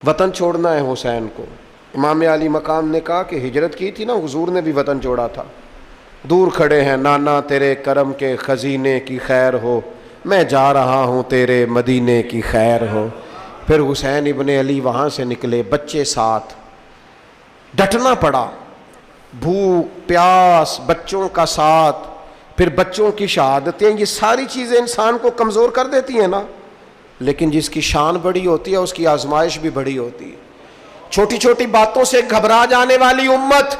وطن چھوڑنا ہے حسین کو. امام علی مقام نے کہا کہ ہجرت کی تھی نا حضور نے بھی وطن چھوڑا تھا. دور کھڑے ہیں نانا تیرے کرم کے خزینے کی خیر ہو، میں جا رہا ہوں تیرے مدینے کی خیر ہو. پھر حسین ابن علی وہاں سے نکلے، بچے ساتھ. ڈٹنا پڑا، بھوک پیاس، بچوں کا ساتھ، پھر بچوں کی شہادتیں، یہ ساری چیزیں انسان کو کمزور کر دیتی ہیں نا. لیکن جس کی شان بڑی ہوتی ہے اس کی آزمائش بھی بڑی ہوتی ہے. چھوٹی چھوٹی باتوں سے گھبرا جانے والی امت،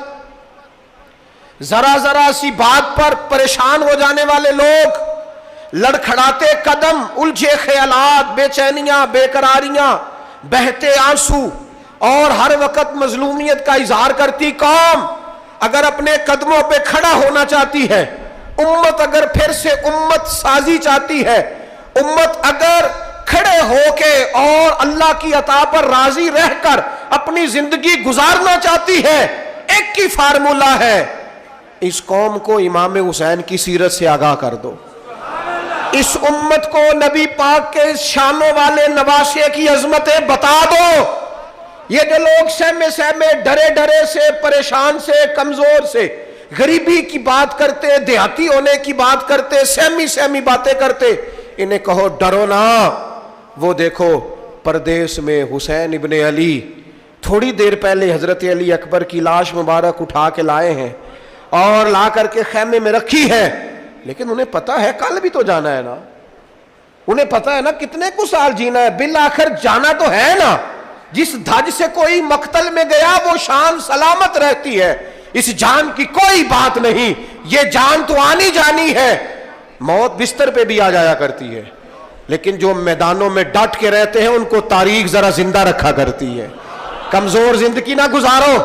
ذرا ذرا سی بات پر پریشان ہو جانے والے لوگ، لڑکھڑاتے قدم، الجھے خیالات، بے چینیاں، بے قراریاں، بہتے آنسو اور ہر وقت مظلومیت کا اظہار کرتی قوم اگر اپنے قدموں پہ کھڑا ہونا چاہتی ہے، امت اگر پھر سے امت سازی چاہتی ہے، امت اگر کھڑے ہو کے اور اللہ کی عطا پر راضی رہ کر اپنی زندگی گزارنا چاہتی ہے، ایک ہی فارمولہ ہے، اس قوم کو امام حسین کی سیرت سے آگاہ کر دو. اس امت کو نبی پاک کے شانوں والے نواسے کی عظمتیں بتا دو. یہ جو لوگ سہمے سہمے ڈرے ڈرے سے، پریشان سے، کمزور سے، غریبی کی بات کرتے، دیہاتی ہونے کی بات کرتے، سہمی سہمی باتیں کرتے، انہیں کہو ڈرو نہ. وہ دیکھو پردیس میں حسین ابن علی تھوڑی دیر پہلے حضرت علی اکبر کی لاش مبارک اٹھا کے لائے ہیں اور لا کر کے خیمے میں رکھی ہے. لیکن انہیں پتا ہے کل بھی تو جانا ہے نا، انہیں پتا ہے نا کتنے کو سال جینا ہے، بالآخر جانا تو ہے نا. جس دھج سے کوئی مقتل میں گیا وہ شان سلامت رہتی ہے. اس جان کی کوئی بات نہیں، یہ جان تو آنی جانی ہے. موت بستر پہ بھی آ جایا کرتی ہے، لیکن جو میدانوں میں ڈٹ کے رہتے ہیں ان کو تاریخ ذرا زندہ رکھا کرتی ہے. کمزور زندگی نہ گزارو،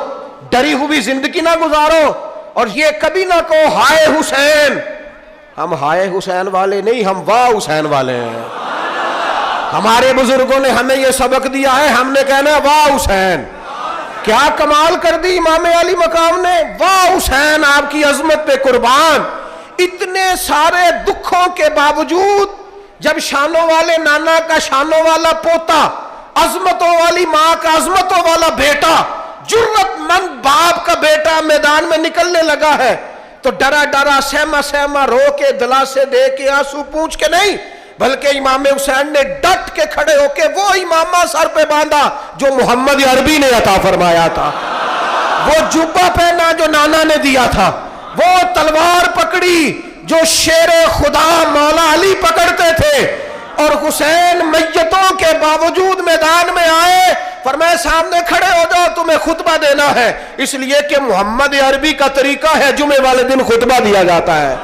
ڈری ہوئی زندگی نہ گزارو. اور یہ کبھی نہ کہو ہائے حسین. ہم ہائے حسین والے نہیں، ہم واہ حسین والے ہیں. ہمارے بزرگوں نے ہمیں یہ سبق دیا ہے، ہم نے کہنا ہے واہ حسین. کیا کمال کر دی امام علی مقام نے، واہ حسین آپ کی عظمت پہ قربان. اتنے سارے دکھوں کے باوجود جب شانوں والے نانا کا شانوں والا پوتا، عظمتوں والی ماں کا عظمتوں والا بیٹا، جرت مند باپ کا بیٹا میدان میں نکلنے لگا ہے تو ڈرا ڈرا سہما سہما رو کے دلاسے دے کے آنسو پونچھ کے نہیں، بلکہ امام حسین نے ڈٹ کے کھڑے ہو کے وہ امامہ سر پہ باندھا جو محمد عربی نے عطا فرمایا تھا، وہ جبہ پہنا جو نانا نے دیا تھا، وہ تلوار پکڑی جو شیر خدا مولا علی پکڑتے تھے. اور حسین میتوں کے باوجود میدان میں آئے، فرمایا سامنے کھڑے ہو جاؤ، تمہیں خطبہ دینا ہے. اس لیے کہ محمد عربی کا طریقہ ہے جمعے والے دن خطبہ دیا جاتا ہے.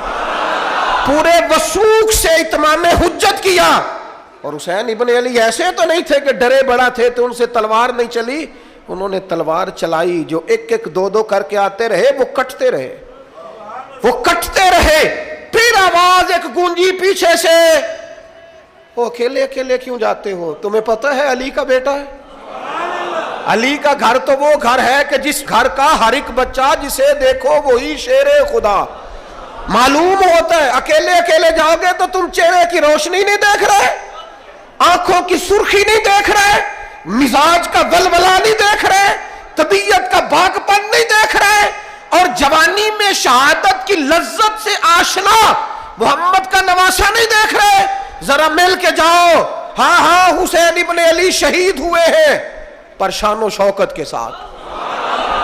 پورے وثوق سے اتمام حجت کیا. اور حسین ابن علی ایسے تو نہیں تھے کہ ڈرے بڑا تھے تو ان سے تلوار نہیں چلی، انہوں نے تلوار چلائی. جو ایک ایک دو دو کر کے آتے رہے وہ کٹتے رہے، وہ کٹتے رہے. پھر آواز ایک گونجی پیچھے سے، وہ اکیلے اکیلے کیوں جاتے ہو؟ تمہیں پتہ ہے علی کا بیٹا ہے. علی کا گھر تو وہ گھر ہے کہ جس گھر کا ہر ایک بچہ جسے دیکھو وہی شیر خدا. معلوم ہوتا ہے اکیلے اکیلے جاؤ گے تو تم چہرے کی روشنی نہیں دیکھ رہے، آنکھوں کی سرخی نہیں دیکھ رہے، مزاج کا ولولہ نہیں دیکھ رہے، طبیعت کا باغ پن نہیں دیکھ رہے، اور جوانی میں شہادت کی لذت سے آشنا محمد کا نواسا نہیں دیکھ رہے. ذرا مل کے جاؤ. ہاں ہاں حسین ابن علی شہید ہوئے ہیں پر شان و شوکت کے ساتھ.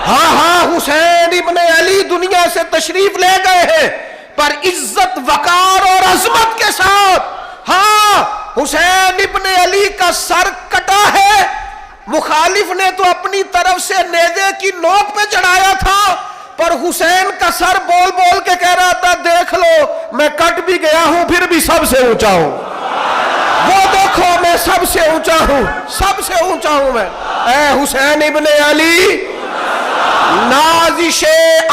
ہاں ہاں حسین ابن علی دنیا سے تشریف لے گئے ہیں پر عزت وقار اور عظمت کے ساتھ. ہاں حسین ابن علی کا سر کٹا ہے، مخالف نے تو اپنی طرف سے نیزے کی نوک پہ چڑھایا تھا، پر حسین کا سر بول بول کے کہہ رہا تھا دیکھ لو میں کٹ بھی گیا ہوں پھر بھی سب سے اونچا ہوں. وہ دیکھو میں سب سے اونچا ہوں، سب سے اونچا ہوں میں. اے حسین ابن علی، نازش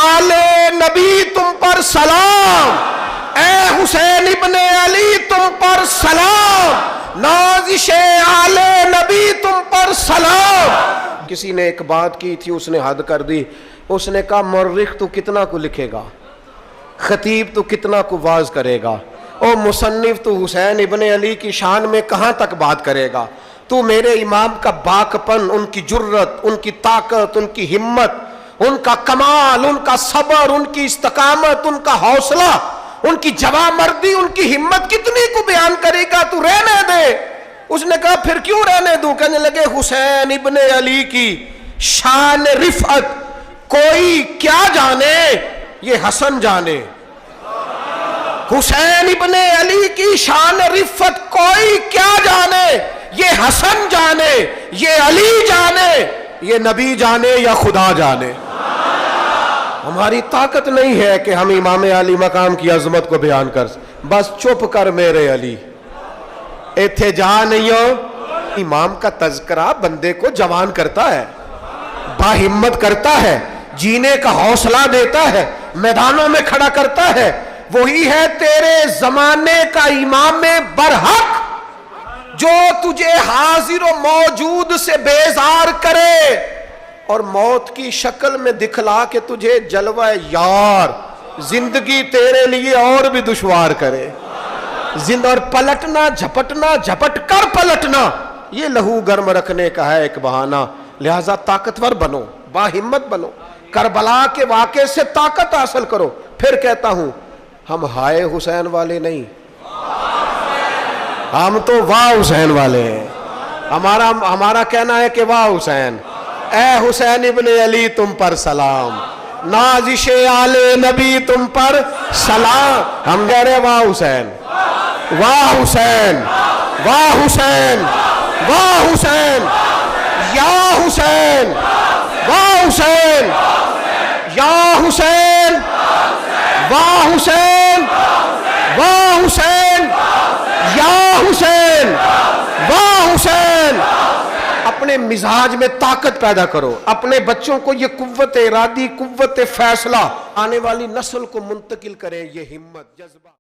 آل نبی تم پر سلام. اے حسین ابن علی تم پر سلام، نازش آل نبی تم پر سلام. کسی نے ایک بات کی تھی، اس نے حد کر دی. اس نے کہا مورخ تو کتنا کو لکھے گا، خطیب تو کتنا کو واز کرے گا، اور مصنف تو حسین ابن علی کی شان میں کہاں تک بات کرے گا. تو میرے امام کا باکپن، ان کی جرت، ان کی طاقت، ان کی ہمت، ان کا کمال، ان کا صبر، ان کی استقامت، ان کا حوصلہ، ان کی جواں مردی، ان کی ہمت کتنی کو بیان کرے گا، تو رہنے دے۔ اس نے کہا پھر کیوں رہنے دوں؟ کہنے لگے حسین ابن علی کی شان رفعت کوئی کیا جانے، یہ حسن جانے۔ حسین ابن علی کی شان رفعت کوئی کیا جانے، یہ حسن جانے، یہ علی جانے، یہ نبی جانے یا خدا جانے۔ ہماری طاقت نہیں ہے کہ ہم امام علی مقام کی عظمت کو بیان کر، بس چپ کر میرے علی، ایتھے جا نہیں ہو۔ امام کا تذکرہ بندے کو جوان کرتا ہے، باہمت کرتا ہے، جینے کا حوصلہ دیتا ہے، میدانوں میں کھڑا کرتا ہے۔ وہی ہے تیرے زمانے کا امام برحق جو تجھے حاضر و موجود سے بیزار کرے اور موت کی شکل میں دکھلا کے تجھے جلوہ یار، زندگی تیرے لیے اور بھی دشوار کرے۔ اور پلٹنا، جھپٹنا، جھپٹ کر پلٹنا، یہ لہو گرم رکھنے کا ہے ایک بہانہ۔ لہذا طاقتور بنو، باہمت بنو، کربلا کے واقعے سے طاقت حاصل کرو۔ پھر کہتا ہوں ہم ہائے حسین والے نہیں، ہم تو واہ حسین والے ہیں۔ ہمارا کہنا ہے کہ واہ حسین، اے حسین ابن علی تم پر سلام، نازش آل نبی تم پر سلام۔ ہم کہہ رہے واہ حسین، واہ حسین، واہ حسین، واہ حسین، یا حسین، واہ حسین، یا حسین، واہ حسین، واہ حسین، یا حسین، واہ حسین۔ اپنے مزاج میں طاقت پیدا کرو، اپنے بچوں کو یہ قوت ارادی، قوت فیصلہ آنے والی نسل کو منتقل کرے، یہ ہمت، جذبہ۔